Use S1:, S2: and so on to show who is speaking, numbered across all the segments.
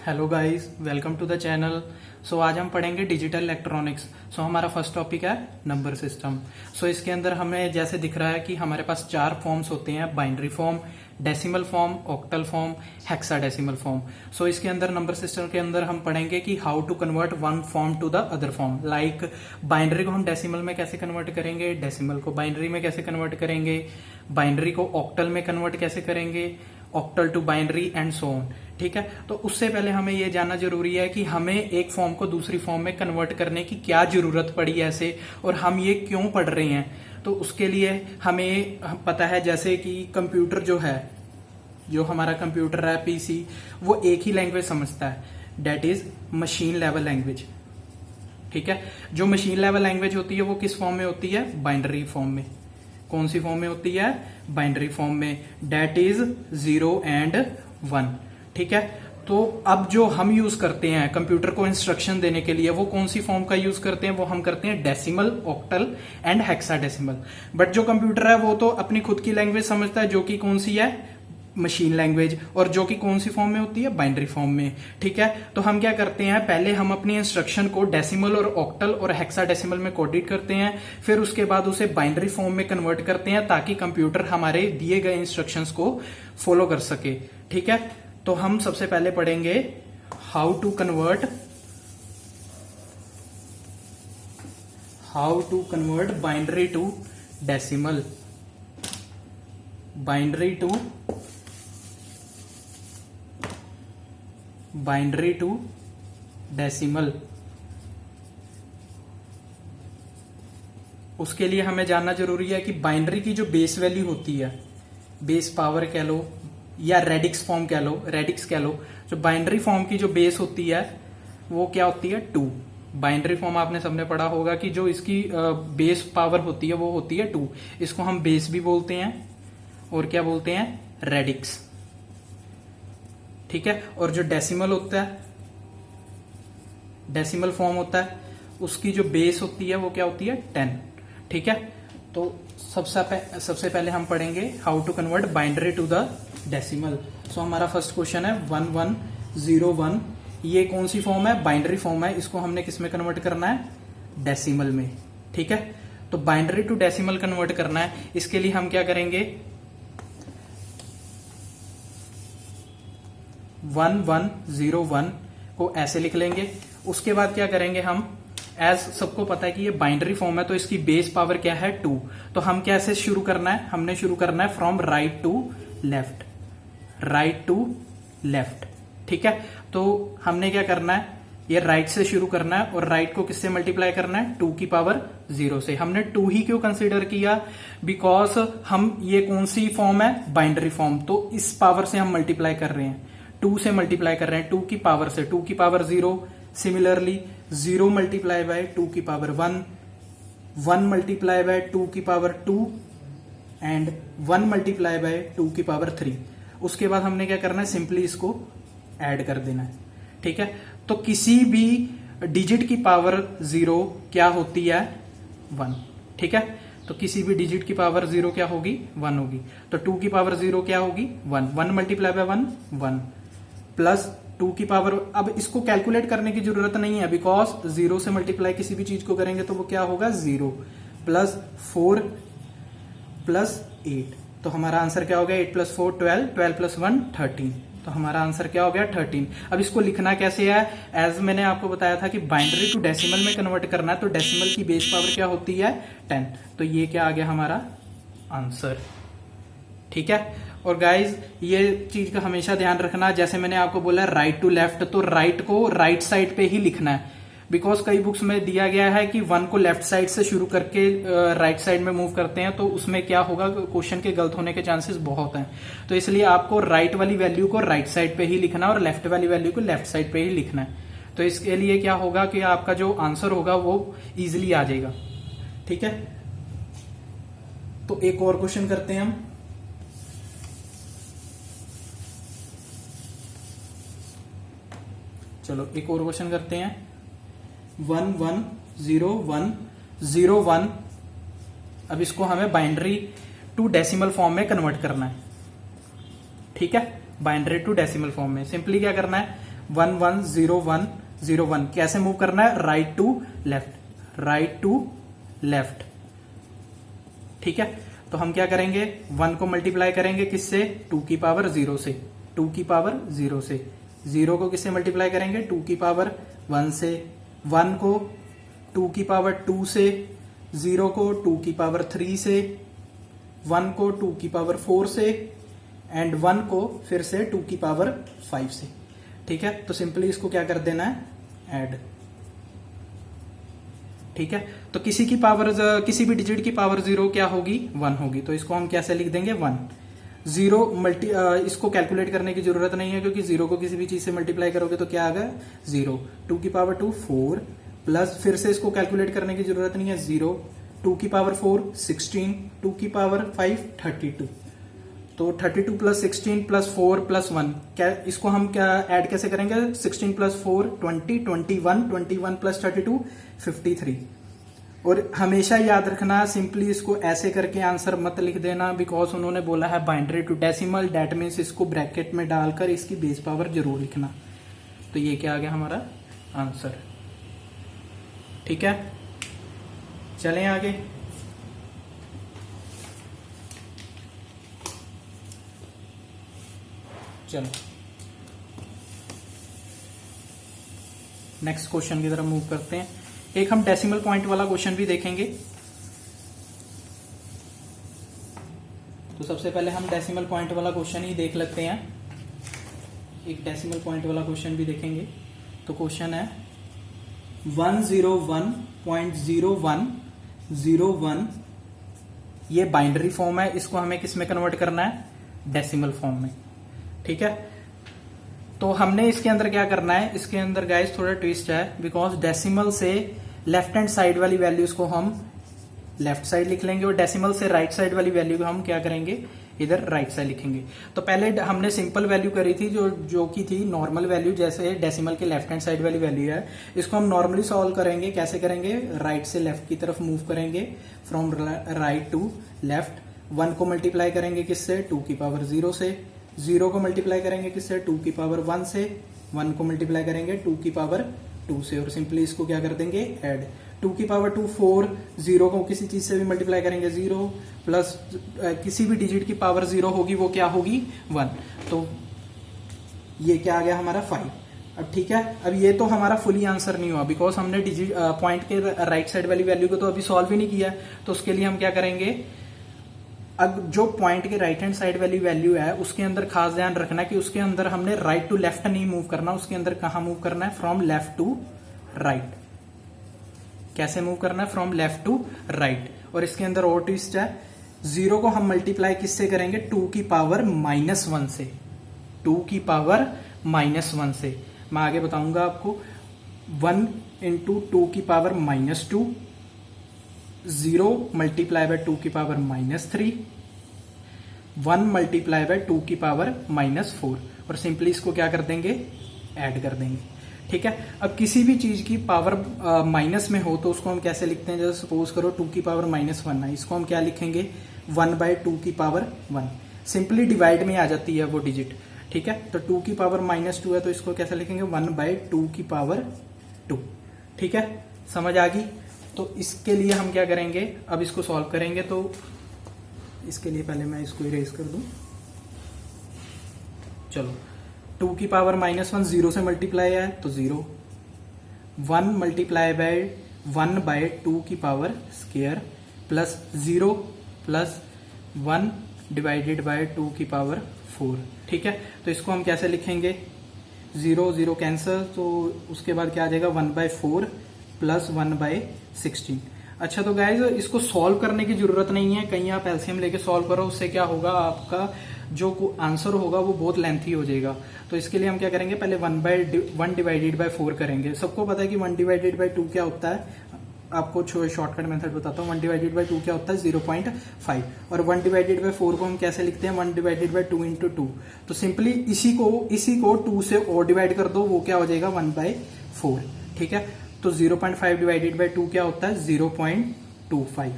S1: Hello guys, welcome to the channel. So आज हम पढ़ेंगे डिजिटल इलेक्ट्रॉनिक्स। सो हमारा फर्स्ट टॉपिक है नंबर सिस्टम। सो इसके अंदर हमें जैसे दिख रहा है कि हमारे पास चार फॉर्म्स होते हैं: binary form, decimal form, octal form, hexadecimal form. So इसके अंदर नंबर सिस्टम के अंदर हम पढ़ेंगे कि how to convert one form to the other form. Like binary को हम डेसिमल में कैसे कन्वर्ट करेंगे, डेसिमल को बाइनरी में कैसे कन्वर्ट करेंगे, बाइनरी को ऑक्टल में कन्वर्ट कैसे करेंगे, octal to binary and so on. ठीक है, तो उससे पहले हमें यह जानना जरूरी है कि हमें एक फॉर्म को दूसरी फॉर्म में कन्वर्ट करने की क्या जरूरत पड़ी ऐसे, और हम ये क्यों पढ़ रहे हैं। तो उसके लिए हमें पता है जैसे कि कंप्यूटर जो है, जो हमारा कंप्यूटर है पीसी, वो एक ही लैंग्वेज समझता है, that is machine level language. ठीक है, जो मशीन लेवल लैंग्वेज होती है वो किस फॉर्म में होती है? बाइनरी फॉर्म में। कौन सी फॉर्म में होती है? बाइनरी फॉर्म में, डेट इज 0 एंड 1। ठीक है, तो अब जो हम यूज करते हैं कंप्यूटर को इंस्ट्रक्शन देने के लिए, वो कौन सी फॉर्म का यूज करते हैं? वो हम करते हैं decimal, octal and hexadecimal. But जो कंप्यूटर है वो तो अपनी खुद की लैंग्वेज समझता है, जो कि कौन सी है? मशीन लैंग्वेज, और जो कि कौन सी फॉर्म में होती है? बाइनरी फॉर्म में। ठीक है, तो हम क्या करते हैं, पहले हम अपनी इंस्ट्रक्शन को डेसिमल और ऑक्टल और हेक्साडेसिमल में कोडिट करते हैं, फिर उसके बाद उसे बाइनरी फॉर्म में कन्वर्ट करते हैं ताकि कंप्यूटर हमारे दिए गए इंस्ट्रक्शंस को फॉलो कर सके। ठीक है, तो हम सबसे पहले पढ़ेंगे how to convert binary to decimal, binary to decimal. उसके लिए हमें जानना जरूरी है कि बाइनरी की जो बेस वैल्यू होती है, बेस पावर कह लो या रेडिक्स फॉर्म कह लो, रेडिक्स कह लो, जो बाइनरी फॉर्म की जो बेस होती है वो क्या होती है? 2। बाइनरी फॉर्म आपने सबने पढ़ा होगा कि जो इसकी बेस पावर होती है वो होती है 2। इसको हम बेस भी बोलते हैं और क्या बोलते हैं? रेडिक्स। ठीक है, और जो डेसिमल होता है, डेसिमल फॉर्म होता है, उसकी जो बेस होती है वो क्या होती है? 10। ठीक है, तो सबसे पहले हम पढ़ेंगे how to convert binary to the decimal. So हमारा फर्स्ट क्वेश्चन है 1101। ये कौन सी फॉर्म है? बाइनरी फॉर्म है। इसको हमने किस में कन्वर्ट करना है? डेसिमल में। ठीक है, तो बाइनरी टू डेसिमल कन्वर्ट करना है। इसके लिए हम क्या करेंगे? 1101 को ऐसे लिख लेंगे। उसके बाद क्या करेंगे हम? एज सबको पता है कि ये बाइनरी फॉर्म है तो इसकी बेस पावर क्या है? 2। तो हम कैसे शुरू करना है? हमने शुरू करना है from right to left, right to left. ठीक है, तो हमने क्या करना है? ये राइट से शुरू करना है, और राइट को किससे मल्टीप्लाई करना है? 2 की पावर 0 से। हमने 2 ही क्यों कंसीडर किया? बिकॉज हम, ये कौन सी फॉर्म है? बाइनरी फॉर्म, तो इस पावर से हम मल्टीप्लाई कर रहे हैं, 2 से मल्टीप्लाई कर रहे हैं, 2 की पावर से, 2 की पावर 0। सिमिलरली 0 मल्टीप्लाई बाय 2 की पावर 1, 1 मल्टीप्लाई बाय 2 की पावर 2 एंड 1 मल्टीप्लाई बाय 2 की पावर 3। उसके बाद हमने क्या करना है? सिंपली इसको ऐड कर देना है। ठीक है, तो किसी भी डिजिट की पावर 0 क्या होती है? 1। ठीक है, तो किसी भी डिजिट की पावर 0 क्या होगी? 1 होगी। तो 2 की पावर 0 क्या होगी? 1। 1 मल्टीप्लाई बाय 1, 1 प्लस 2 की पावर, अब इसको कैलकुलेट करने की जरूरत नहीं है बिकॉज 0 से मल्टीप्लाई किसी भी चीज को करेंगे तो वो क्या होगा? 0 प्लस 4 प्लस 8। तो हमारा आंसर क्या हो गया? 8 प्लस 4 12, 12 प्लस 1 13। तो हमारा आंसर क्या हो गया? 13। अब इसको लिखना कैसे है? एज मैंने आपको बताया था कि बाइनरी टू डेसिमल में कन्वर्ट करना है, तो डेसिमल की बेस पावर क्या होती है? 10। तो ये क्या आ गया हमारा आंसर। ठीक है, और गाइज ये चीज का हमेशा ध्यान रखना, जैसे मैंने आपको बोला राइट टू लेफ्ट, तो राइट को राइट साइड पे ही लिखना है। बिकॉज कई बुक्स में दिया गया है कि 1 को लेफ्ट साइड से शुरू करके राइट साइड में मूव करते हैं, तो उसमें क्या होगा? क्वेश्चन के गलत होने के चांसेस बहुत हैं। तो इसलिए आपको राइट वाली वैल्यू को राइट साइड पे ही लिखना है और लेफ्ट वाली वैल्यू को लेफ्ट साइड पे ही लिखना है। तो इसके लिए क्या होगा कि आपका जो आंसर होगा वो इजिली आ जाएगा। ठीक है, तो एक और क्वेश्चन करते हैं हम। चलो एक और क्वेश्चन करते हैं। 110101। अब इसको हमें बाइनरी टू डेसिमल फॉर्म में कन्वर्ट करना है। ठीक है, बाइनरी टू डेसिमल फॉर्म में सिंपली क्या करना है? 1 कैसे मूव करना है, राइट टू लेफ्ट। ठीक है, तो हम क्या करेंगे, 1 को मल्टीप्लाई करेंगे किससे, 2 की पावर 0 से, 2 की पावर 0 से, 0 को किससे मल्टीप्लाई करेंगे, 2 की पावर 1 से, 1 को 2 की पावर 2 से, 0 को 2 की पावर 3 से, 1 को 2 की पावर 4 से, एंड 1 को फिर से 2 की पावर 5 से। ठीक है, तो सिंपली इसको क्या कर देना है, ऐड। ठीक है, तो किसी भी डिजिट की पावर 0 क्या होगी, 1 होगी, तो इसको हम कैसे लिख देंगे, 1। 0 इसको कैलकुलेट करने की जरूरत नहीं है, क्योंकि 0 को किसी भी चीज से मल्टीप्लाई करोगे तो क्या आ गया, 0। 2 की पावर 2 4, प्लस फिर से इसको कैलकुलेट करने की जरूरत नहीं है, 0। 2 की पावर 4 16, 2 की पावर 5 32, तो 32 प्लस 16 प्लस 4 प्लस 1, क्या इसको हम क्या ऐड कैसे करेंगे, 16 प्लस 4 20, 21 प्लस 32 53। और हमेशा याद रखना, सिंपली इसको ऐसे करके आंसर मत लिख देना, बिकॉज उन्होंने बोला है binary to decimal, that means इसको ब्रैकेट में डालकर इसकी बेस पावर जरूर लिखना। तो ये क्या आ गया हमारा आंसर। ठीक है, चलें आगे। चलो नेक्स्ट क्वेश्चन की तरफ मूव करते हैं। एक हम डेसिमल पॉइंट वाला क्वेश्चन भी देखेंगे। तो सबसे पहले हम डेसिमल पॉइंट वाला क्वेश्चन ही देख लेते हैं। एक डेसिमल पॉइंट वाला क्वेश्चन भी देखेंगे। तो क्वेश्चन है 101.0101, ये बाइनरी फॉर्म है, इसको हमें किस में कन्वर्ट करना है, डेसिमल फॉर्म में। ठीक है, तो हमने इसके अंदर क्या करना है, इसके अंदर गाइस थोड़ा ट्विस्ट है, बिकॉज डेसिमल से लेफ्ट हैंड साइड वाली वैल्यूज को हम लेफ्ट साइड लिख लेंगे और डेसिमल से राइट साइड वाली वैल्यू को हम क्या करेंगे, इधर राइट साइड लिखेंगे। तो पहले हमने सिंपल वैल्यू करी थी जो की थी नॉर्मल वैल्यू, जैसे डेसिमल के लेफ्ट हैंड साइड वाली वैल्यू है, इसको हम नॉर्मली सॉल्व करेंगे। कैसे करेंगे, राइट से लेफ्ट की तरफ मूव करेंगे, फ्रॉम राइट टू लेफ्ट। 1 को मल्टीप्लाई करेंगे किससे, 2 की पावर 0 से, 0 को मल्टीप्लाई करेंगे किससे, 2 की पावर 1 से, 1 को मल्टीप्लाई करेंगे 2 की पावर 2 से, और सिंपली इसको क्या कर देंगे, ऐड। 2 की पावर 2 4, 0 को किसी चीज से भी मल्टीप्लाई करेंगे 0, प्लस किसी भी डिजिट की पावर 0 होगी वो क्या होगी, 1। तो ये क्या आ गया हमारा 5। अब ठीक है, अब ये तो हमारा फुली आंसर नहीं हुआ, बिकॉज हमने डिजिट पॉइंट के राइट साइड वाली वैल्यू को तो अभी सॉल्व ही नहीं किया। तो उसके लिए हम क्या करेंगे, अब जो पॉइंट के राइट हैंड साइड वाली वैल्यू है उसके अंदर खास ध्यान रखना कि उसके अंदर हमने राइट टू लेफ्ट नहीं मूव करना, उसके अंदर कहां मूव करना है, फ्रॉम लेफ्ट टू राइट। कैसे मूव करना है, फ्रॉम लेफ्ट टू राइट। और इसके अंदर और ट्विस्ट है, 0 को हम मल्टीप्लाई किससे करेंगे, 2 की पावर -1 से, 2 की पावर -1 से। मैं आगे बताऊंगा आपको। 1 इंटू 2 की पावर -2, 0 मल्टीप्लाई बाय 2 की पावर -3, 1 मल्टीप्लाई बाय 2 की पावर -4, और सिंपली इसको क्या कर देंगे, ऐड कर देंगे। ठीक है, अब किसी भी चीज की पावर माइनस में हो तो उसको हम कैसे लिखते हैं, जैसे सपोज करो 2 की पावर -1 है, इसको हम क्या लिखेंगे, 1/2 की पावर 1। सिंपली डिवाइड में आ जाती है वो डिजिट। ठीक है, तो 2 की पावर -2 है, तो इसको कैसे लिखेंगे, 1/2 की पावर 2। ठीक है, समझ आ गई। तो इसके लिए हम क्या करेंगे, अब इसको सॉल्व करेंगे। तो इसके लिए पहले मैं इसको इरेज कर दूं। चलो, 2 की पावर -1 0 से मल्टीप्लाई है तो 0, 1 मल्टीप्लाई बाय 1/2 की power square, plus 0 plus 1 divided by 2 की पावर 4। ठीक है, तो इसको हम कैसे लिखेंगे, 0 0 कैंसिल, तो उसके बाद क्या आ जाएगा, 1/4 प्लस 1/16। अच्छा, तो गाइज इसको सॉल्व करने की जरूरत नहीं है, कहीं आप एलसीएम लेके सॉल्व करो, उससे क्या होगा, आपका जो आंसर होगा वो बहुत लेंथी हो जाएगा। तो इसके लिए हम क्या करेंगे, पहले 1 डिवाइडेड बाय 4 करेंगे। सबको पता है कि 1 डिवाइडेड बाय 2 क्या होता है, आपको शॉर्टकट मेथड बताता हूँ। 1 डिवाइडेड बाय 2 क्या होता है, 0.5। और 1 डिवाइडेड बाय 4 को हम कैसे लिखते हैं, 1 डिवाइडेड बाय 2 इंटू 2। तो सिंपली इसी को 2 से और डिवाइड कर दो, वो क्या हो जाएगा, 1/4। ठीक है, तो 0.5 डिवाइडेड बाय 2 क्या होता है, 0.25।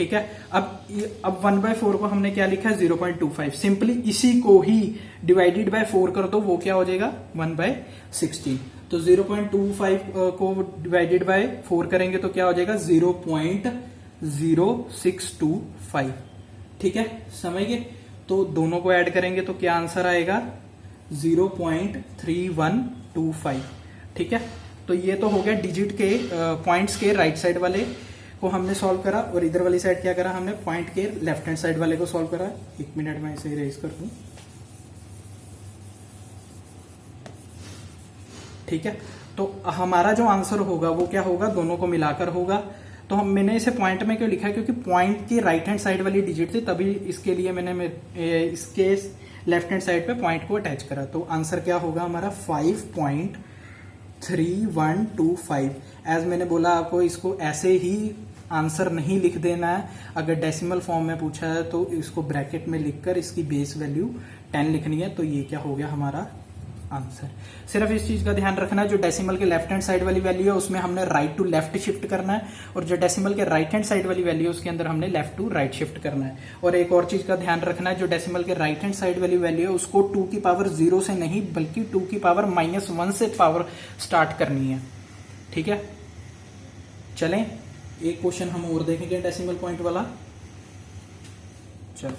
S1: ठीक है। अब 1/4 को हमने क्या लिखा है 0.25, सिंपली इसी को ही डिवाइडेड बाय 4 कर दो, वो क्या हो जाएगा 1/16। तो 0.25 को डिवाइडेड बाय 4 करेंगे तो क्या हो जाएगा 0.0625, ठीक है, समझ गए। तो दोनों को ऐड करेंगे तो क्या आंसर आएगा 0.3125, ठीक है। तो ये तो हो गया डिजिट के पॉइंट्स के राइट साइड वाले को हमने सॉल्व करा, और इधर वाली साइड क्या करा हमने, पॉइंट के लेफ्ट हैंड साइड वाले को सॉल्व करा। 1 मिनट में इसे इरेज कर दूं, ठीक है। तो हमारा जो आंसर होगा वो क्या होगा, दोनों को मिलाकर होगा। तो मैंने इसे पॉइंट में क्यों लिखा है, क्योंकि पॉइंट की राइट हैंड साइड वाली डिजिट थी, तभी इसके लिए मैंने इसके लेफ्ट हैंड साइड पे पॉइंट को अटैच करा। तो आंसर क्या होगा हमारा 5.3125। एज मैंने बोला आपको, इसको ऐसे ही आंसर नहीं लिख देना है। अगर डेसिमल फॉर्म में पूछा है तो इसको ब्रैकेट में लिखकर इसकी बेस वैल्यू 10 लिखनी है। तो ये क्या हो गया हमारा आंसर। सिर्फ इस चीज का ध्यान रखना है, जो डेसिमल के लेफ्ट हैंड साइड वाली वैल्यू है उसमें हमने राइट टू लेफ्ट शिफ्ट करना है, और जो डेसिमल के राइट हैंड साइड वाली वैल्यू है उसके अंदर हमने लेफ्ट टू राइट शिफ्ट करना है। और एक और चीज का ध्यान रखना है, जो डेसिमल के राइट हैंड साइड वाली वैल्यू है उसको 2 की पावर 0 से नहीं बल्कि 2 की पावर -1 से पावर स्टार्ट करनी है, ठीक है। चलें एक क्वेश्चन हम और देखेंगे डेसिमल पॉइंट वाला। चलो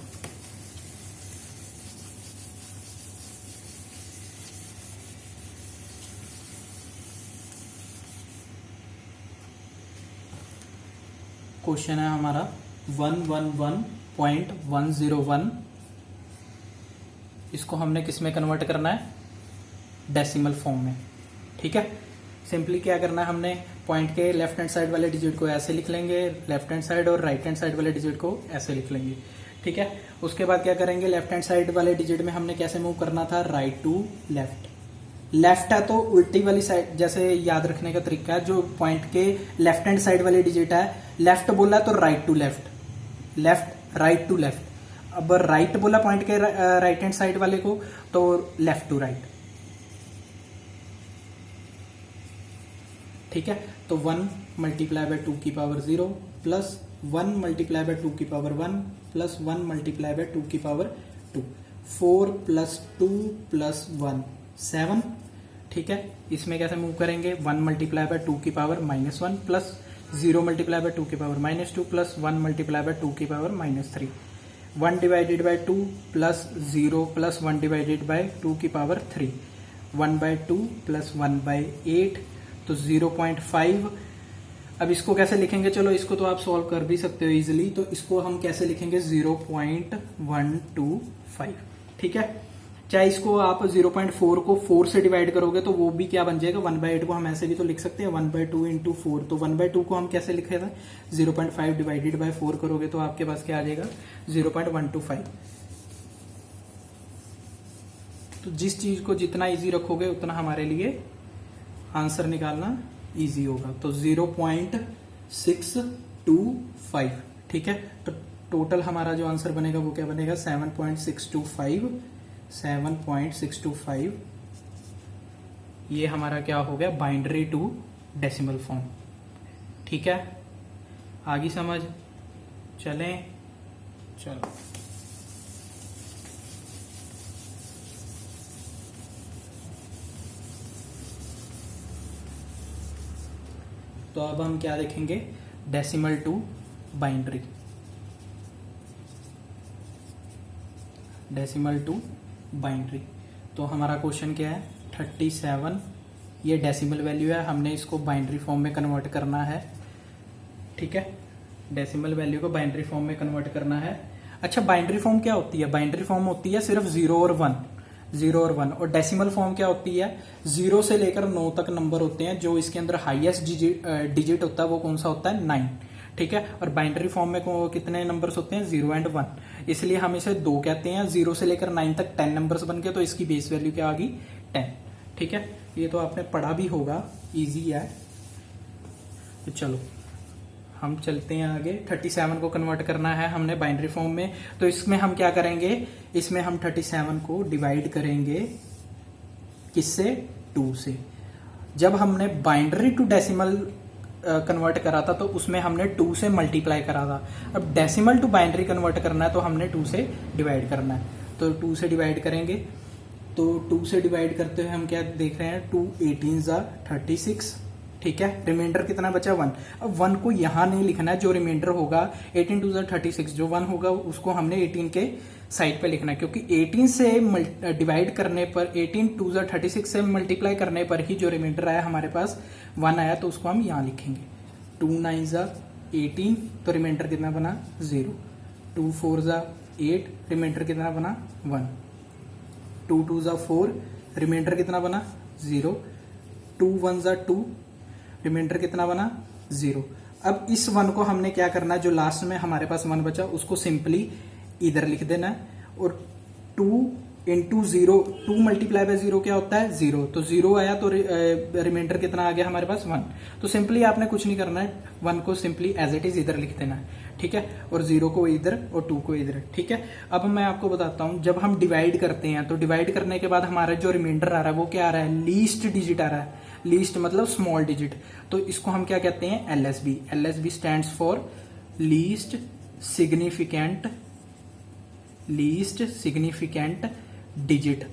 S1: क्वेश्चन है हमारा 111.101। इसको हमने किस में कन्वर्ट करना है, डेसिमल फॉर्म में, ठीक है। सिंपली क्या करना है, हमने पॉइंट के लेफ्ट हैंड साइड वाले डिजिट को ऐसे लिख लेंगे, लेफ्ट हैंड साइड और राइट हैंड साइड वाले डिजिट को ऐसे लिख लेंगे, ठीक है। उसके बाद क्या करेंगे, लेफ्ट हैंड साइड वाले डिजिट में हमने कैसे मूव करना था, राइट टू लेफ्ट। लेफ्ट है तो उल्टी वाली साइड, जैसे याद रखने का तरीका है, जो पॉइंट के लेफ्ट हैंड साइड वाली डिजिट है, लेफ्ट बोला तो right to left, left right to left. अब राइट बोला पॉइंट के राइट हैंड साइड वाले को तो लेफ्ट टू राइट, ठीक है। तो 1 मल्टीप्लाई बाय 2 की पावर 0 प्लस 1 मल्टीप्लाई बाय 2 की पावर 1 प्लस 1 मल्टीप्लाई बाय 2 की पावर 2, 4 प्लस 2 प्लस 1 7, ठीक है। इसमें कैसे मूव करेंगे, 1 मल्टीप्लाई बाय 2 की पावर -1 प्लस 0 मल्टीप्लाई बाय 2 की पावर -2 प्लस 1 मल्टीप्लाई बाय 2 की power -3, 1 divided by 2 plus 0 plus 1 divided by 2 की पावर 3, 1/2 प्लस 1/8, तो 0.5। अब इसको कैसे लिखेंगे, चलो इसको तो आप सॉल्व कर भी सकते हो इजिली। तो इसको हम कैसे लिखेंगे 0.125, ठीक है। चाहे इसको आप 0.4 को 4 से डिवाइड करोगे तो वो भी क्या बन जाएगा, 1/8 को हम ऐसे भी तो लिख सकते हैं 1/2 इंटू 4। तो 1/2 को हम कैसे लिखे थे, 0.5 डिवाइडेड बाय 4 करोगे तो आपके पास क्या आ जाएगा 0.125। तो जिस चीज को जितना इजी रखोगे उतना हमारे लिए आंसर निकालना इजी होगा। तो 0.625, ठीक है। तो टोटल हमारा जो आंसर बनेगा वो क्या बनेगा 7.625। ये हमारा क्या हो गया, बाइनरी टू डेसिमल फॉर्म, ठीक है। आगे समझ चलें, चलो तो अब हम क्या देखेंगे, decimal to binary. Decimal to binary, तो हमारा क्वेश्चन क्या है 37। ये डेसिमल वैल्यू है, हमने इसको बाइनरी फॉर्म में कन्वर्ट करना है, ठीक है। डेसिमल वैल्यू को बाइनरी फॉर्म में कन्वर्ट करना है। अच्छा, बाइनरी फॉर्म क्या होती है, बाइनरी फॉर्म होती है सिर्फ 0 और 1, 0 और 1। और डेसिमल फॉर्म क्या होती है, 0 से लेकर 9 तक नंबर होते हैं, जो इसके अंदर हाईएस्ट डिजिट होता है वो कौन सा होता है 9, ठीक है। और बाइनरी फॉर्म में कितने नंबर्स होते हैं 0 एंड 1, इसलिए हम इसे 2 कहते हैं। 0 से लेकर 9 तक 10 नंबर्स बन गए, तो इसकी बेस वैल्यू क्या आ गई 10, ठीक है। ये तो आपने पढ़ा भी होगा, इजी है। तो चलो हम चलते हैं आगे। 37 को कन्वर्ट करना है हमने बाइनरी फॉर्म में, तो इसमें हम क्या करेंगे, इसमें हम 37 को डिवाइड करेंगे किससे, 2 से। जब हमने बाइनरी टू डेसिमल कन्वर्ट करा था तो उसमें हमने 2 से मल्टीप्लाई करा था। अब डेसिमल टू बाइनरी कन्वर्ट करना है तो हमने 2 से डिवाइड करना है। तो 2 से डिवाइड करेंगे, तो 2 से डिवाइड करते हुए हम क्या देख रहे हैं, 2 18 36, ठीक है। रिमाइंडर कितना बचा 1। अब 1 को यहां नहीं लिखना है, जो रिमाइंडर होगा 18 2 36, जो 1 होगा उसको हमने 18 के साइड पे लिखना है, क्योंकि 18 से डिवाइड करने पर 18 2 36 से मल्टीप्लाई करने पर ही जो रिमाइंडर आया हमारे पास 1 आया, तो उसको हम यहां लिखेंगे। 2 9 18, तो रिमाइंडर कितना बना 0। 2 4 8, रिमाइंडर कितना बना 1। 2 2 4, रिमाइंडर कितना बना 0। 2 1 2, रिमाइंडर कितना बना 0। अब इस 1 को हमने क्या करना है, जो लास्ट में हमारे पास 1 बचा उसको सिंपली इधर लिख देना है, और 2 इंटू 0, 2 मल्टीप्लाई बाय 0 क्या होता है 0, तो 0 आया तो रिमाइंडर कितना आ गया हमारे पास 1। तो सिंपली आपने कुछ नहीं करना है, 1 को सिंपली एज इट इज इधर लिख देना है, ठीक है, और 0 को इधर और 2 को इधर, ठीक है। अब मैं आपको बताता हूं, जब हम डिवाइड करते हैं तो डिवाइड करने के बाद हमारा जो रिमाइंडर आ रहा है वो क्या आ रहा है, लीस्ट डिजिट आ रहा है। लीस्ट मतलब स्मॉल डिजिट, तो इसको हम क्या कहते हैं, LSB. LSB stands for least significant digit.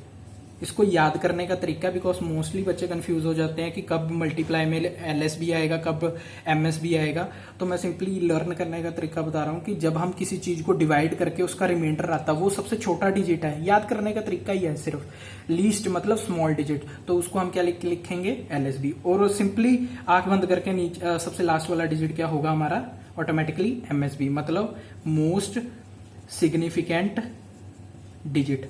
S1: इसको याद करने का तरीका, बिकॉज मोस्टली बच्चे कंफ्यूज हो जाते हैं कि कब मल्टीप्लाई में एलएसबी आएगा, कब एमएसबी आएगा। तो मैं सिंपली लर्न करने का तरीका बता रहा हूं कि जब हम किसी चीज को डिवाइड करके उसका रिमाइंडर आता है वो सबसे छोटा डिजिट है, याद करने का तरीका ही है सिर्फ। लीस्ट मतलब स्मॉल डिजिट, तो उसको हम क्या लिखेंगे एलएसबी। और सिंपली आंख बंद करके नीचे सबसे लास्ट वाला डिजिट क्या होगा हमारा, ऑटोमेटिकली एमएसबी, मतलब मोस्ट सिग्निफिकेंट डिजिट,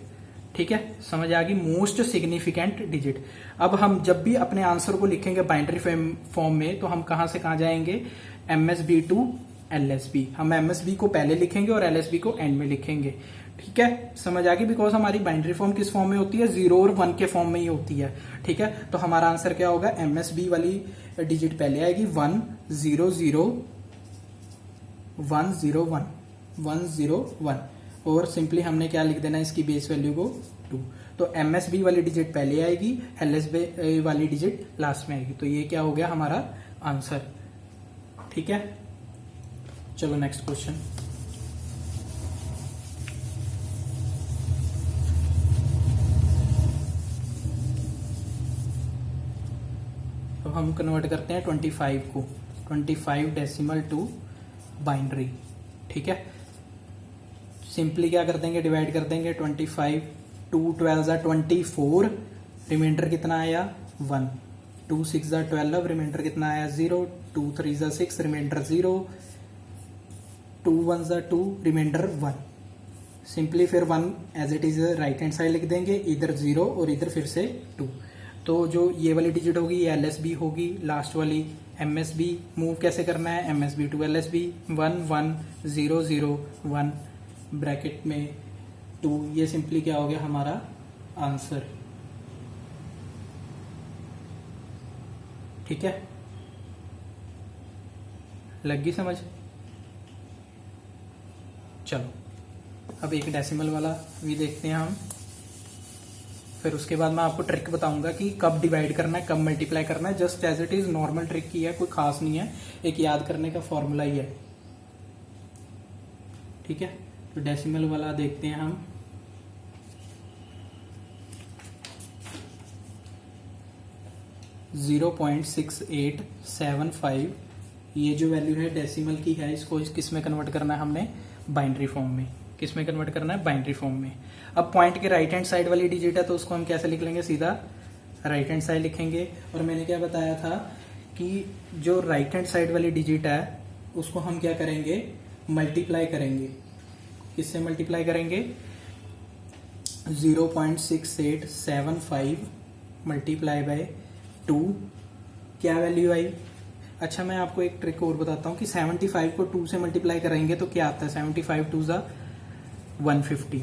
S1: ठीक है, समझ आ गई, मोस्ट सिग्निफिकेंट डिजिट। अब हम जब भी अपने आंसर को लिखेंगे बाइनरी फॉर्म में, तो हम कहां से कहां जाएंगे, एमएसबी टू एलएसबी। हम एमएसबी को पहले लिखेंगे और एलएसबी को एंड में लिखेंगे, ठीक है, समझ आ गई। बिकॉज हमारी बाइनरी फॉर्म किस फॉर्म में होती है, 0 और 1 के फॉर्म में ही होती है, ठीक है। तो हमारा आंसर क्या होगा, एमएसबी वाली डिजिट पहले आएगी 1 0 0 1 0 1 1 0 1, और सिंपली हमने क्या लिख देना है इसकी बेस वैल्यू को 2। तो एमएसबी वाली डिजिट पहले आएगी, एलएसबी वाली डिजिट लास्ट में आएगी। तो ये क्या हो गया हमारा आंसर, ठीक है। चलो नेक्स्ट क्वेश्चन। अब हम कन्वर्ट करते हैं 25 को, 25 डेसिमल टू बाइनरी, ठीक है। सिंपली क्या कर देंगे, डिवाइड कर देंगे 25, 2 12 24, रिमाइंडर कितना आया 1। 2 6 12, रिमाइंडर कितना आया 0। 2 3 6, रिमाइंडर 0। 2 1 2, रिमाइंडर 1। सिंपली फिर 1 as it is right hand side लिख देंगे, इधर 0 और इधर फिर से 2। तो जो ये वाली डिजिट होगी ये एलएसबी होगी, लास्ट वाली एमएसबी। मूव कैसे करना है, एमएसबी टू एलएसबी, 1 1 0 0 1 ब्रैकेट में 2। ये सिंपली क्या हो गया हमारा आंसर, ठीक है, लग गई समझ। चलो अब एक डेसिमल वाला भी देखते हैं हम, फिर उसके बाद मैं आपको ट्रिक बताऊंगा कि कब डिवाइड करना है, कब मल्टीप्लाई करना है। Just as it is normal trick ही है, कोई खास नहीं है, एक याद करने का फॉर्मूला ही है, ठीक है। तो डेसिमल वाला देखते हैं हम। .6875, ये जो वैल्यू है डेसिमल की है, इसको किस में कन्वर्ट करना है हमने, बाइनरी फॉर्म में। किस में कन्वर्ट करना है, बाइनरी फॉर्म में। अब पॉइंट के राइट हैंड साइड वाली डिजिट है तो उसको हम कैसे लिख लेंगे, सीधा राइट हैंड साइड लिखेंगे। और मैंने क्या बताया था कि जो राइट हैंड साइड वाली डिजिट है उसको हम क्या करेंगे, मल्टीप्लाई करेंगे। किससे मल्टीप्लाई करेंगे, 0.6875 मल्टीप्लाई बाय 2, क्या वैल्यू आई। अच्छा मैं आपको एक ट्रिक और बताता हूं कि 75 को 2 से मल्टीप्लाई करेंगे तो क्या आता है, 75 2 ज़ा 150,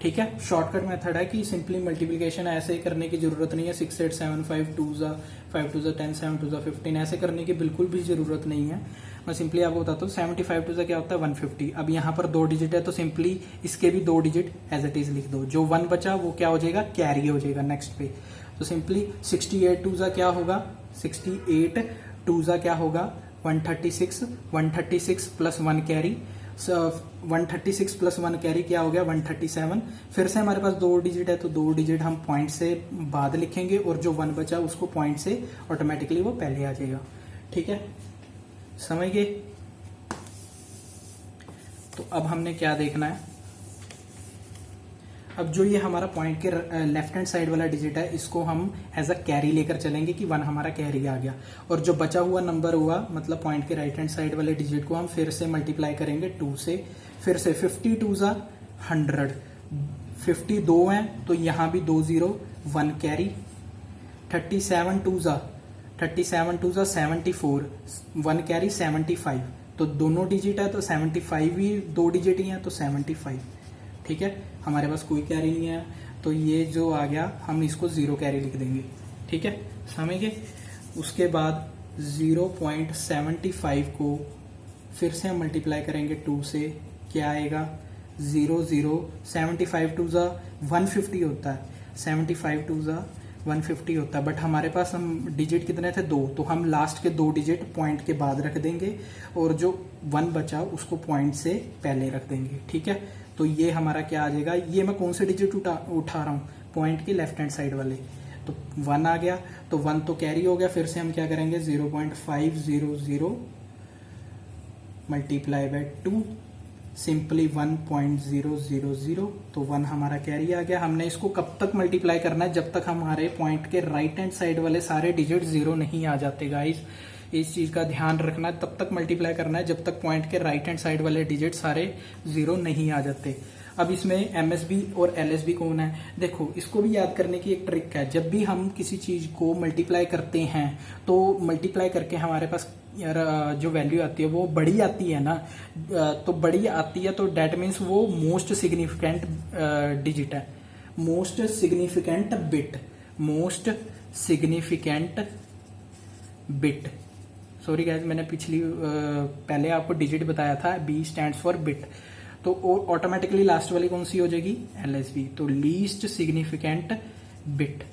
S1: ठीक है। शॉर्टकट मेथड है कि सिंपली मल्टीप्लिकेशन ऐसे करने की जरूरत नहीं है, 6875 2 ज़ा 5 2 ज़ा 10 7 2 ज़ा 15 ऐसे करने की बिल्कुल भी जरूरत नहीं है। मैं सिंपली आपको बताता हूँ 75 2 ज़ा क्या होता है 150। अब यहाँ पर 2 डिजिट है तो सिंपली इसके भी 2 डिजिट एज इट इज लिख दो, जो 1 बचा वो क्या हो जाएगा, कैरी हो जाएगा नेक्स्ट पे। तो सिंपली 68 2 ज़ा क्या होगा, 68 2 ज़ा क्या होगा 136, 136 प्लस 1 कैरी, 136 प्लस 1 कैरी क्या हो गया 137। फिर से हमारे पास 2 डिजिट है तो 2 डिजिट हम पॉइंट से बाद लिखेंगे और जो 1 बचा उसको पॉइंट से ऑटोमेटिकली वो पहले आ जाएगा। ठीक है, समझ गए। तो अब हमने क्या देखना है, अब जो ये हमारा पॉइंट के लेफ्ट हैंड साइड वाला डिजिट है इसको हम एज अ कैरी लेकर चलेंगे कि 1 हमारा कैरी आ गया, और जो बचा हुआ नंबर हुआ मतलब पॉइंट के राइट हैंड साइड वाले डिजिट को हम फिर से मल्टीप्लाई करेंगे 2 से। फिर से 52 ज़ा 100, 52 है तो यहाँ भी 2 0, 1 कैरी। 37 2 ज़ा 74, 1 कैरी 75, तो दोनों डिजिट है तो 75 ही 2 डिजिट ही है तो 75। ठीक है, हमारे पास कोई कैरी नहीं है तो ये जो आ गया हम इसको 0 कैरी लिख देंगे। ठीक है, समझ गए। उसके बाद 0.75 को फिर से हम मल्टीप्लाई करेंगे 2 से, क्या आएगा 0 0, 75 2 ज़ा 150 होता है, 75 2 ज़ा 150 होता है, बट हमारे पास हम डिजिट कितने थे 2, तो हम लास्ट के 2 डिजिट पॉइंट के बाद रख देंगे और जो 1 बचा उसको पॉइंट से पहले रख देंगे। ठीक है, तो ये हमारा क्या आ जाएगा, ये मैं कौन से डिजिट उठा रहा हूँ, पॉइंट के लेफ्ट हैंड साइड वाले, तो 1 आ गया, तो 1 तो कैरी हो गया। फिर से हम क्या करेंगे 0.500 मल्टीप्लाई बाय 2, सिंपली 1.000, तो 1 हमारा कैरी आ गया। हमने इसको कब तक मल्टीप्लाई करना है, जब तक हमारे पॉइंट के राइट हैंड साइड वाले सारे डिजिट 0 नहीं आ जाते गाइस, इस चीज का ध्यान रखना है। तब तक मल्टीप्लाई करना है जब तक पॉइंट के राइट हैंड साइड वाले डिजिट सारे 0 नहीं आ जाते। अब इसमें एमएसबी और एलएसबी कौन है, देखो इसको भी याद करने की एक ट्रिक है। जब भी हम किसी चीज को मल्टीप्लाई करते हैं तो मल्टीप्लाई करके हमारे पास जो वैल्यू आती है वो बड़ी आती है ना, तो बड़ी आती है तो डेट मीन्स वो मोस्ट सिग्निफिकेंट डिजिट है, most significant bit, most significant bit. Sorry guys, मैंने पहले आपको डिजिट बताया था, बी स्टैंड्स फॉर बिट, तो ऑटोमेटिकली लास्ट वाली कौन सी हो जाएगी एलएसबी, तो लीस्ट सिग्निफिकेंट बिट।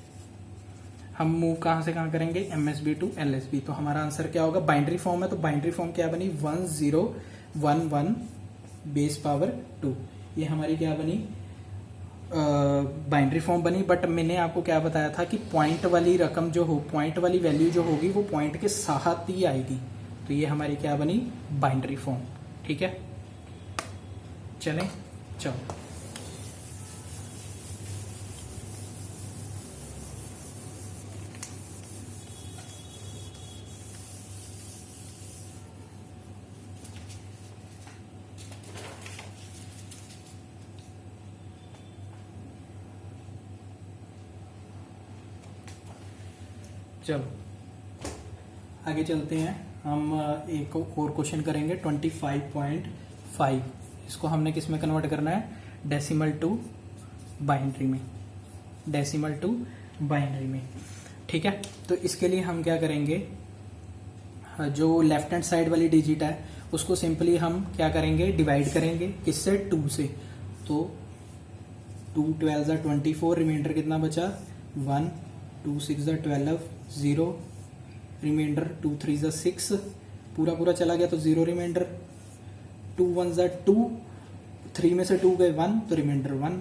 S1: हम मूव कहां से कहां करेंगे एमएसबी टू एलएसबी, तो हमारा आंसर क्या होगा, बाइनरी फॉर्म है तो बाइनरी फॉर्म क्या बनी 1011 बेस पावर 2, ये हमारी क्या बनी बाइनरी फॉर्म बनी। बट मैंने आपको क्या बताया था कि पॉइंट वाली रकम जो हो, पॉइंट वाली वैल्यू जो होगी वो पॉइंट के साथ ही आएगी, तो ये हमारी क्या बनी बाइनरी फॉर्म। ठीक है, चलें, चलो चलो आगे चलते हैं। हम एक और क्वेश्चन करेंगे 25.5। इसको हमने किस में कन्वर्ट करना है, डेसिमल टू बाइनरी में, डेसिमल टू बाइनरी में। ठीक है, तो इसके लिए हम क्या करेंगे, जो लेफ्ट हैंड साइड वाली डिजिट है उसको सिंपली हम क्या करेंगे डिवाइड करेंगे, किससे 2 से, तो 2 12 24, रिमाइंडर कितना बचा 1, 2 6 12, 0 रिमाइंडर, 2 3 6, पूरा पूरा चला गया तो 0 रिमाइंडर, 2 1 2, 3 में से 2 गए 1 तो रिमाइंडर 1।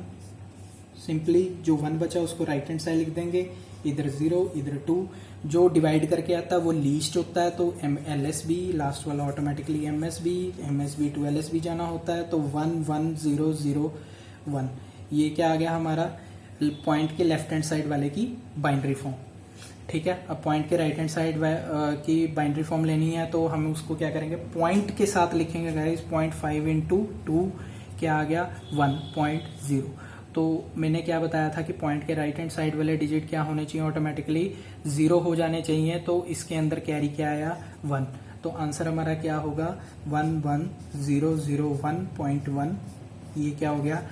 S1: सिंपली जो 1 बचा उसको राइट हैंड साइड लिख देंगे, इधर 0 इधर 2। जो डिवाइड करके आता है वो लीस्ट होता है तो एलएसबी, लास्ट वाला ऑटोमेटिकली एमएसबी टू एलएसबी जाना होता है, तो 1 1 0 0 1। ये क्या आ गया हमारा पॉइंट के लेफ्ट हैंड साइड वाले की बाइनरी फॉर्म। ठीक है, अब पॉइंट के राइट हैंड साइड की बाइनरी फॉर्म लेनी है तो हम उसको क्या करेंगे पॉइंट के साथ लिखेंगे गाइस, 0.5 इंटू 2 क्या आ गया 1.0। तो मैंने क्या बताया था कि पॉइंट के राइट हैंड साइड वाले डिजिट क्या होने चाहिए, ऑटोमेटिकली 0 हो जाने चाहिए, तो इसके अंदर कैरी क्या आया 1, तो आंसर हमारा क्या होगा 11001.1। ये क्या हो गया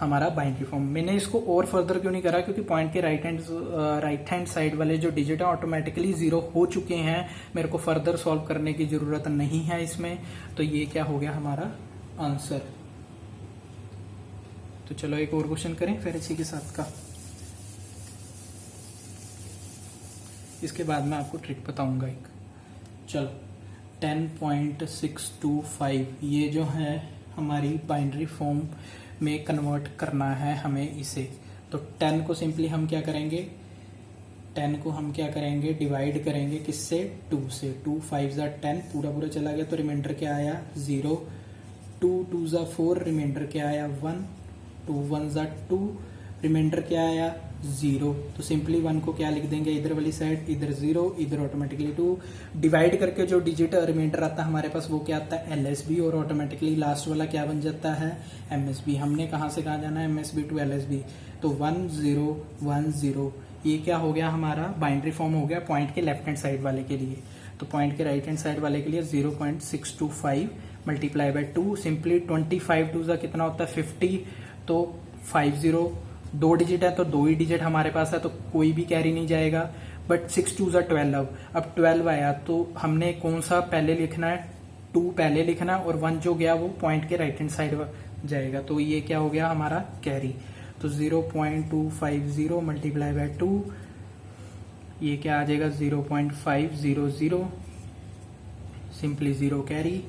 S1: हमारा बाइनरी फॉर्म। मैंने इसको और फर्दर क्यों नहीं करा, क्योंकि पॉइंट के राइट हैंड साइड वाले जो डिजिट है ऑटोमेटिकली 0 हो चुके हैं, मेरे को फर्दर सॉल्व करने की जरूरत नहीं है इसमें, तो ये क्या हो गया हमारा आंसर। तो चलो एक और क्वेश्चन करें फिर इसी के साथ का, इसके बाद मैं आपको ट्रिक बताऊंगा एक। चलो 10.625 ये जो है हमारी बाइनरी फॉर्म में कन्वर्ट करना है हमें इसे। तो 10 को सिंपली हम क्या करेंगे, 10 को हम क्या करेंगे, डिवाइड करेंगे किससे, 2 से। 2 5 ज़ा 10, पूरा पूरा चला गया तो रिमाइंडर क्या आया 0। 2 2 ज़ा 4, रिमाइंडर क्या आया 1। 2 1 ज़ा 2, रिमाइंडर क्या आया 0। तो सिंपली 1 को क्या लिख देंगे इधर वाली साइड, इधर 0, इधर ऑटोमेटिकली 2। डिवाइड करके जो डिजिट रिमाइंडर आता है हमारे पास वो क्या आता है LSB, और ऑटोमेटिकली लास्ट वाला क्या बन जाता है MSB। हमने कहाँ से कहाँ जाना है, MSB टू LSB। तो 1 0 1 0 ये क्या हो गया हमारा बाइनरी फॉर्म हो गया पॉइंट के लेफ्ट हैंड साइड वाले के लिए। तो पॉइंट के राइट हैंड साइड वाले के लिए 0.625 मल्टीप्लाई बाय 2। सिंपली 25 2 ज़ा कितना होता है 50। तो 50 दो डिजिट है तो दो ही डिजिट हमारे पास है तो कोई भी कैरी नहीं जाएगा। बट 6 2 ज़ा 12, अब 12 आया तो हमने कौन सा पहले लिखना है, 2 पहले लिखना है और 1 जो गया वो पॉइंट के राइट हैंड साइड जाएगा। तो ये क्या हो गया हमारा कैरी। तो 0.250 मल्टीप्लाई बाय 2 ये क्या आ जाएगा 0.500, simply 0 carry.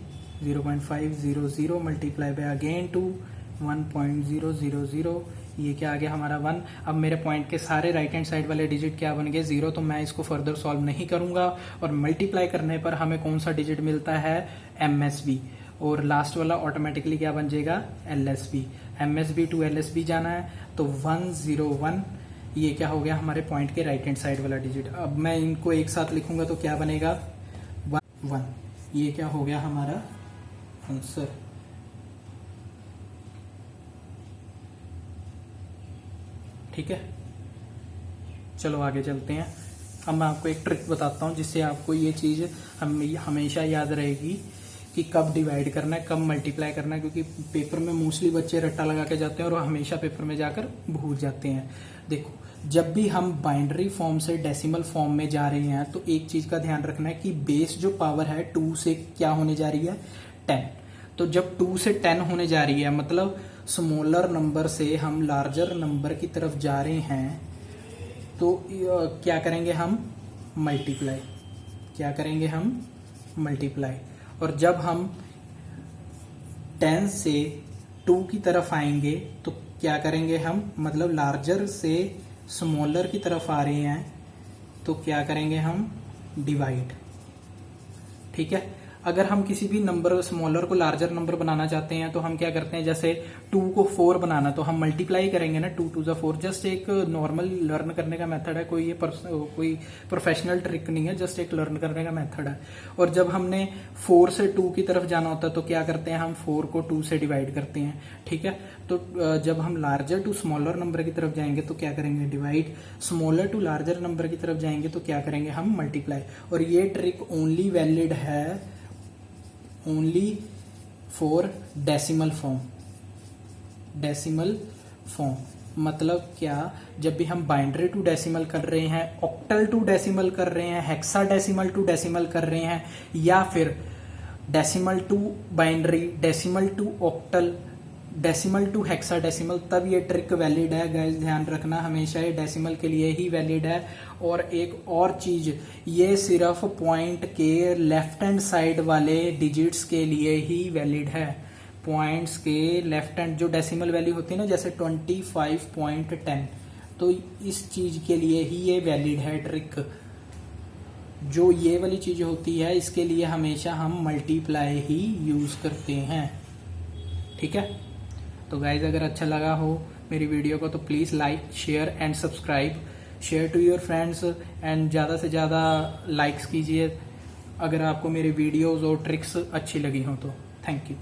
S1: 0.500 multiply by again 2 1.000 ये क्या आ गया हमारा 1। अब मेरे पॉइंट के सारे राइट हैंड साइड वाले डिजिट क्या बन गए 0। तो मैं इसको फर्दर सॉल्व नहीं करूंगा और मल्टीप्लाई करने पर हमें कौन सा डिजिट मिलता है MSB, और लास्ट वाला ऑटोमेटिकली क्या बन जाएगा LSB। MSB टू LSB जाना है तो 101 ये क्या हो गया हमारे पॉइंट के राइट हैंड साइड वाला डिजिट। अब मैं इनको एक साथ लिखूंगा तो क्या बनेगा 1 ये क्या हो गया हमारा आंसर। ठीक है, चलो आगे चलते हैं। अब मैं आपको एक ट्रिक बताता हूँ जिससे आपको ये चीज हमेशा याद रहेगी कि कब डिवाइड करना है, कब मल्टीप्लाई करना है, क्योंकि पेपर में मोस्टली बच्चे रट्टा लगा के जाते हैं और हमेशा पेपर में जाकर भूल जाते हैं। देखो, जब भी हम बाइनरी फॉर्म से डेसिमल फॉर्म में जा रहे हैं तो एक चीज का ध्यान रखना है कि बेस जो पावर है 2 से क्या होने जा रही है 10। तो जब 2 से 10 होने जा रही है मतलब स्मॉलर नंबर से हम लार्जर नंबर की तरफ जा रहे हैं तो क्या करेंगे हम मल्टीप्लाई, क्या करेंगे हम मल्टीप्लाई। और जब हम 10 से 2 की तरफ आएंगे तो क्या करेंगे हम, मतलब लार्जर से स्मॉलर की तरफ आ रहे हैं तो क्या करेंगे हम डिवाइड। ठीक है, अगर हम किसी भी नंबर स्मॉलर को लार्जर नंबर बनाना चाहते हैं तो हम क्या करते हैं, जैसे 2 को 4 बनाना तो हम मल्टीप्लाई करेंगे ना, 2 2 ज़ा 4। जस्ट एक नॉर्मल लर्न करने का मेथड है, कोई प्रोफेशनल ट्रिक नहीं है, जस्ट एक लर्न करने का मेथड है। और जब हमने 4 से 2 की तरफ जाना होता है तो क्या करते हैं हम 4 को 2 से डिवाइड करते हैं। ठीक है, तो जब हम लार्जर टू स्मॉलर नंबर की तरफ जाएंगे तो क्या करेंगे divide, smaller to larger number की तरफ जाएंगे तो क्या करेंगे हम मल्टीप्लाई। और ये ट्रिक ओनली वैलिड है only for decimal form. Decimal form मतलब क्या, जब भी हम बाइनरी टू डेसिमल कर रहे हैं, ऑक्टल टू डेसिमल कर रहे हैं, हेक्साडेसिमल टू डेसिमल कर रहे हैं, या फिर decimal to binary, decimal to octal, decimal to hexadecimal, तब ये ट्रिक वैलिड है। गाइस ध्यान रखना, हमेशा ये डेसिमल के लिए ही वैलिड है। और एक और चीज, ये सिर्फ पॉइंट के लेफ्ट हैंड साइड वाले डिजिट्स के लिए ही वैलिड है। पॉइंट्स के लेफ्ट हैंड जो डेसिमल वैल्यू होती है ना, जैसे 25.10, तो इस चीज के लिए ही ये वैलिड है ट्रिक। जो ये वाली चीज होती है इसके लिए हमेशा हम मल्टीप्लाई ही यूज करते हैं। ठीक है, तो गाइज अगर अच्छा लगा हो मेरी वीडियो को तो please like share and subscribe, share to your friends and ज़्यादा से ज़्यादा लाइक्स कीजिए अगर आपको मेरी वीडियोस और ट्रिक्स अच्छी लगी हो तो। Thank you.